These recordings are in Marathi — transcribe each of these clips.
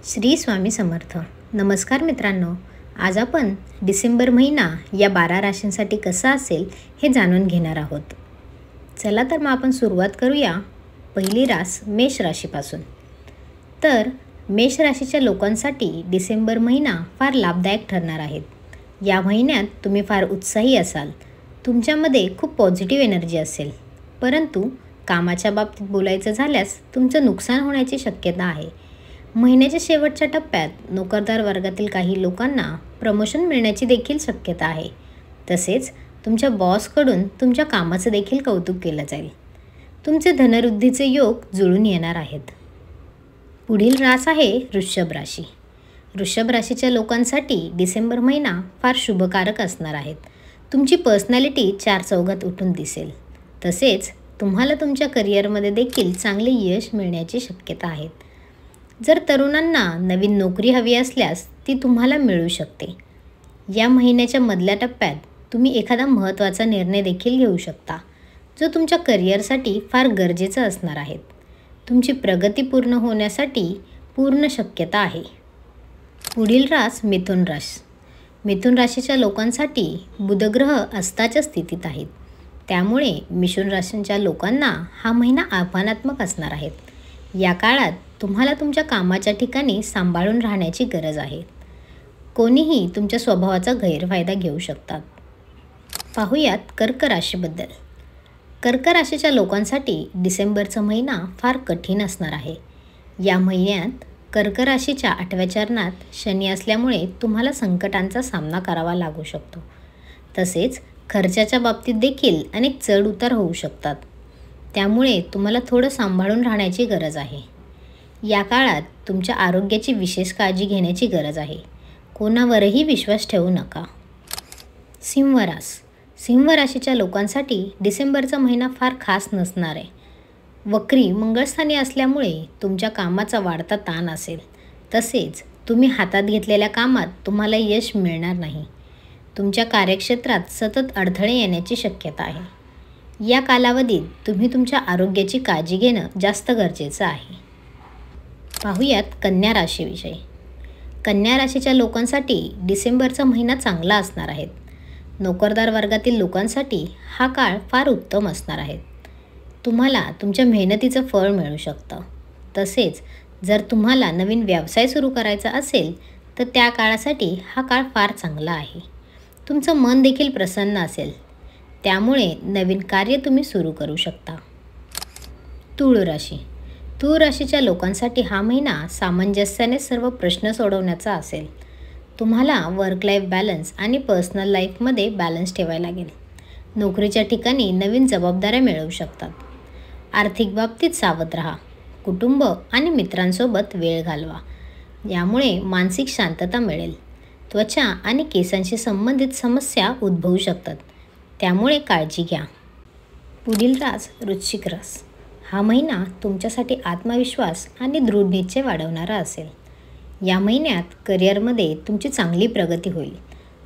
श्री स्वामी समर्थ. नमस्कार मित्रांनो, आज आपण डिसेंबर महिना या 12 राशींसाठी कसा असेल हे जाणून घेणार आहोत. चला तर मग आपण सुरुवात करूया पहिली रास मेष राशीपासून. तर मेष राशीच्या लोकांसाठी डिसेंबर महिना फार लाभदायक ठरणार आहे. या महिन्यात तुम्ही फार उत्साही असाल, तुमच्यामध्ये खूप पॉझिटिव्ह एनर्जी असेल. परंतु कामाच्या बाबतीत बोलायचं झाल्यास तुमचं नुकसान होण्याची शक्यता आहे. महिन्याच्या शेवटच्या टप्प्यात नोकरदार वर्गातील काही लोकांना प्रमोशन मिळण्याची देखील शक्यता आहे. तसेच तुमच्या बॉसकडून तुमच्या कामाचं देखील कौतुक केलं जाईल. तुमचे धनवृद्धीचे योग जुळून येणार आहेत. पुढील रास आहे वृषभ राशी. वृषभ राशीच्या लोकांसाठी डिसेंबर महिना फार शुभकारक असणार आहेत. तुमची पर्सनॅलिटी चार चौघात उठून दिसेल. तसेच तुम्हाला तुमच्या करिअरमध्ये देखील चांगले यश मिळण्याची शक्यता आहे. जर तरुणांना नवीन नोकरी हवी असल्यास ती तुम्हाला मिळू शकते. या महिन्याच्या मधल्या टप्प्यात तुम्ही एखादा महत्त्वाचा निर्णय देखील घेऊ शकता, जो तुमच्या करिअरसाठी फार गरजेचा असणार आहे. तुमची प्रगती पूर्ण होण्यासाठी पूर्ण शक्यता आहे. पुढील रास मिथुन रास. मिथुन राशीच्या लोकांसाठी बुधग्रह अस्ताच्या स्थितीत आहेत. त्यामुळे मिथुन राशीच्या लोकांना हा महिना आव्हानात्मक असणार आहे. या काळात तुम्हाला तुमच्या कामाच्या ठिकाणी सांभाळून राहण्याची गरज आहे. कोणीही तुमच्या स्वभावाचा गैरफायदा घेऊ शकतात. पाहूयात कर्क राशीबद्दल. कर्क राशीच्या लोकांसाठी डिसेंबरचा महिना फार कठीण असणार आहे. या महिन्यात कर्क राशीच्या 8व्या चरणात शनी असल्यामुळे तुम्हाला संकटांचा सामना करावा लागू शकतो. तसेच खर्चाच्या बाबतीत देखील अनेक चढ उतार होऊ शकतात. त्यामुळे तुम्हाला थोडं सांभाळून राहण्याची गरज आहे. या काळात तुमच्या आरोग्याची विशेष काळजी घेण्याची गरज आहे. कोणावरही विश्वास ठेवू नका. सिंह रास. सिंह राशीच्या लोकांसाठी डिसेंबरचा महिना फार खास नसणार आहे. वक्री मंगळस्थानी असल्यामुळे तुमच्या कामाचा वाढता ताण असेल. तसेच तुम्ही हातात घेतलेल्या कामात तुम्हाला यश मिळणार नाही. तुमच्या कार्यक्षेत्रात सतत अडथळे येण्याची शक्यता आहे. या कालावधीत तुम्ही तुमच्या आरोग्याची काळजी घेणं जास्त गरजेचं आहे. पाहूयात कन्या राशीविषयी. कन्या राशीच्या लोकांसाठी डिसेंबरचा महिना चांगला असणार आहे. नोकरदार वर्गातील लोकांसाठी हा काळ फार उत्तम असणार आहे. तुम्हाला तुमच्या मेहनतीचं फळ मिळू शकतं. तसेच जर तुम्हाला नवीन व्यवसाय सुरू करायचा असेल तर त्या काळासाठी हा काळ फार चांगला आहे. तुमचं मन देखील प्रसन्न असेल. त्यामुळे नवीन कार्य तुम्ही सुरू करू शकता. तूळ राशी. तूळ राशीच्या लोकांसाठी हा महिना सामंजस्याने सर्व प्रश्न सोडवण्याचा असेल. तुम्हाला वर्क लाईफ बॅलन्स आणि पर्सनल लाईफमध्ये बॅलन्स ठेवायला लागेल. नोकरीच्या ठिकाणी नवीन जबाबदाऱ्या मिळवू शकतात. आर्थिक बाबतीत सावध राहा. कुटुंब आणि मित्रांसोबत वेळ घालवा. यामुळे मानसिक शांतता मिळेल. त्वचा आणि केसांशी संबंधित समस्या उद्भवू शकतात. त्यामुळे काळजी घ्या. पुढील रास वृश्चिक रास. हा महिना तुमच्यासाठी आत्मविश्वास आणि दृढ निश्चय वाढवणारा असेल. या महिन्यात करिअरमध्ये तुमची चांगली प्रगती होईल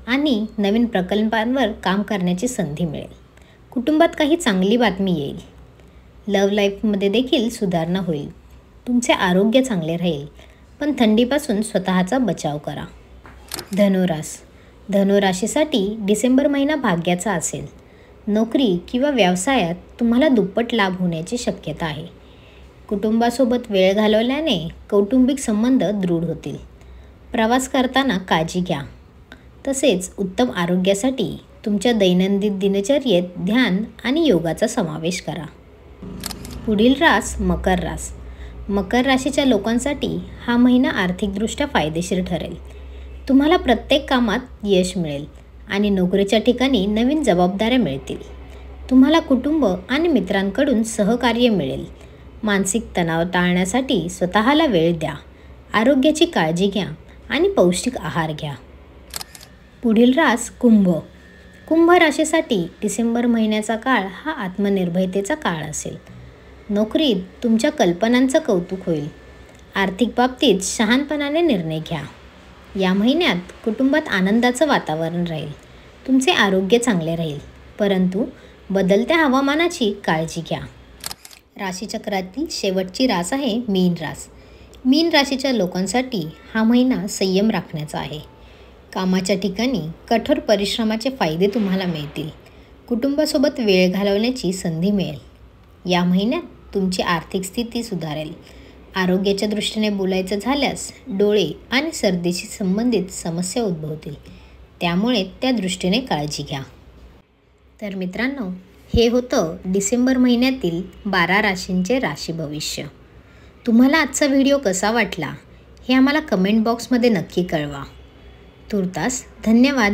आणि नवीन प्रकल्पांवर काम करण्याची संधी मिळेल. कुटुंबात काही चांगली बातमी येईल. लव्ह लाईफमध्ये देखील सुधारणा होईल. तुमचे आरोग्य चांगले राहील, पण थंडीपासून स्वतःचा बचाव करा. धनुरास. धनुराशीसाठी डिसेंबर महिना भाग्याचा असेल. नोकरी किंवा व्यवसायात तुम्हाला दुप्पट लाभ होण्याची शक्यता आहे. कुटुंबासोबत वेळ घालवल्याने कौटुंबिक संबंध दृढ होतील. प्रवास करताना काळजी घ्या. तसेच उत्तम आरोग्यासाठी तुमच्या दैनंदिन दिनचर्येत ध्यान आणि योगाचा समावेश करा. पुढील रास मकर रास. मकर राशीच्या लोकांसाठी हा महिना आर्थिकदृष्ट्या फायदेशीर ठरेल. तुम्हाला प्रत्येक कामात यश मिळेल आणि नोकरीच्या ठिकाणी नवीन जबाबदाऱ्या मिळतील. तुम्हाला कुटुंब आणि मित्रांकडून सहकार्य मिळेल. मानसिक तणाव टाळण्यासाठी स्वतःला वेळ द्या. आरोग्याची काळजी घ्या आणि पौष्टिक आहार घ्या. पुढील रास कुंभ. कुंभ राशीसाठी डिसेंबर महिन्याचा काळ हा आत्मनिर्भरतेचा काळ असेल. नोकरीत तुमच्या कल्पनांचं कौतुक होईल. आर्थिक बाबतीत शहाणपणाने निर्णय घ्या. या महिन्यात कुटुंबात आनंदाचं वातावरण राहील. तुमचे आरोग्य चांगले राहील, परंतु बदलत्या हवामानाची काळजी घ्या. राशीचक्रातील शेवटची रास आहे मीन रास. मीन राशीच्या लोकांसाठी हा महिना संयम राखण्याचा आहे. कामाच्या ठिकाणी कठोर परिश्रमाचे फायदे तुम्हाला मिळतील. कुटुंबासोबत वेळ घालवण्याची संधी मिळेल. या महिन्यात तुमची आर्थिक स्थिती सुधारेल. आरोग्याच्या दृष्टीने बोलायचं झाल्यास डोळे आणि सर्दीशी संबंधित समस्या उद्भवतील, त्यामुळे त्या दृष्टीने काळजी घ्या. तर मित्रांनो, हे होतं डिसेंबर महिन्यातील 12 राशींचे राशी भविष्य. तुम्हाला आजचा व्हिडिओ कसा वाटला हे आम्हाला कमेंट बॉक्समध्ये नक्की कळवा. तूर्तास धन्यवाद.